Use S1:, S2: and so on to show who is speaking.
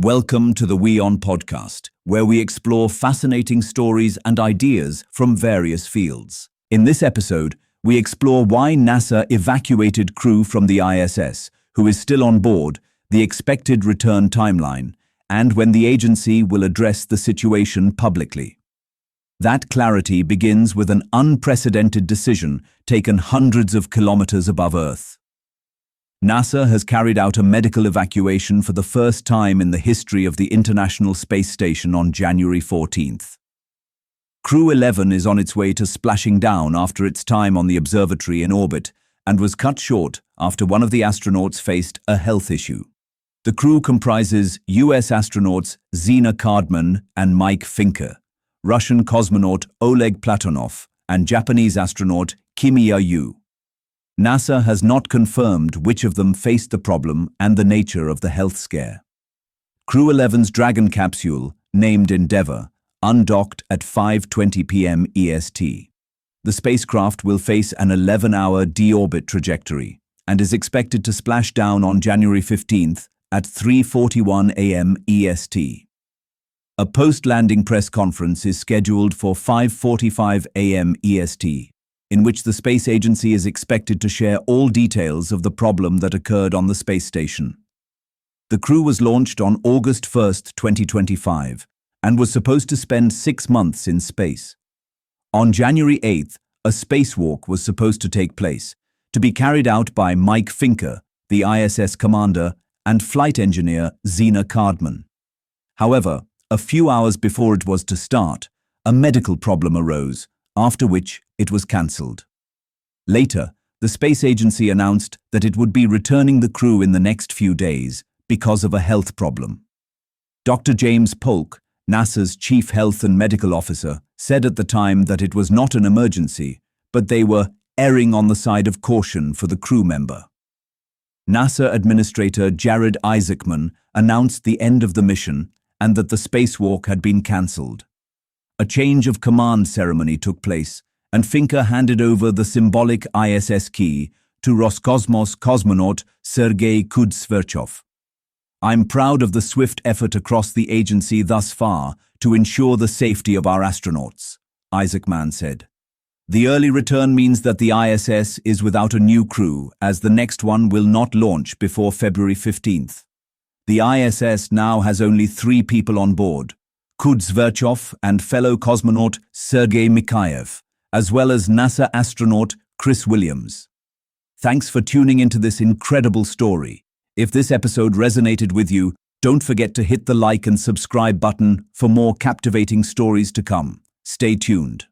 S1: Welcome to the WIONPodcast, where we explore fascinating stories and ideas from various fields. In this episode, we explore why NASA evacuated crew from the ISS, who is still on board, the expected return timeline, and when the agency will address the situation publicly. That clarity begins with an unprecedented decision taken hundreds of kilometers above Earth. NASA has carried out a medical evacuation for the first time in the history of the International Space Station on January 14th. Crew 11 is on its way to splashing down after its time on the observatory in orbit and was cut short after one of the astronauts faced a health issue. The crew comprises US astronauts Zina Cardman and Mike Finker, Russian cosmonaut Oleg Platonov, and Japanese astronaut Kimiya Yu. NASA has not confirmed which of them faced the problem and the nature of the health scare. Crew 11's Dragon capsule, named Endeavour, undocked at 5:20 p.m. EST. The spacecraft will face an 11-hour deorbit trajectory and is expected to splash down on January 15th at 3:41 a.m. EST. A post-landing press conference is scheduled for 5:45 a.m. EST, in which the space agency is expected to share all details of the problem that occurred on the space station. The crew was launched on August 1, 2025, and was supposed to spend 6 months in space. On January 8th, a spacewalk was supposed to take place, to be carried out by Mike Finker, the ISS commander, and flight engineer Zina Cardman. However, a few hours before it was to start, a medical problem arose, after which it was cancelled. Later, the space agency announced that it would be returning the crew in the next few days because of a health problem. Dr. James Polk, NASA's chief health and medical officer, said at the time that it was not an emergency, but they were erring on the side of caution for the crew member. NASA Administrator Jared Isaacman announced the end of the mission and that the spacewalk had been cancelled. A change of command ceremony took place, and Finker handed over the symbolic ISS key to Roscosmos cosmonaut Sergei Kudzverchov. "I'm proud of the swift effort across the agency thus far to ensure the safety of our astronauts," Isaacman said. "The early return means that the ISS is without a new crew, as the next one will not launch before February 15th. The ISS now has only 3 people on board, Kudzverchov and fellow cosmonaut Sergei Mikhaev, as well as NASA astronaut Chris Williams. Thanks for tuning into this incredible story. If this episode resonated with you, don't forget to hit the like and subscribe button for more captivating stories to come. Stay tuned.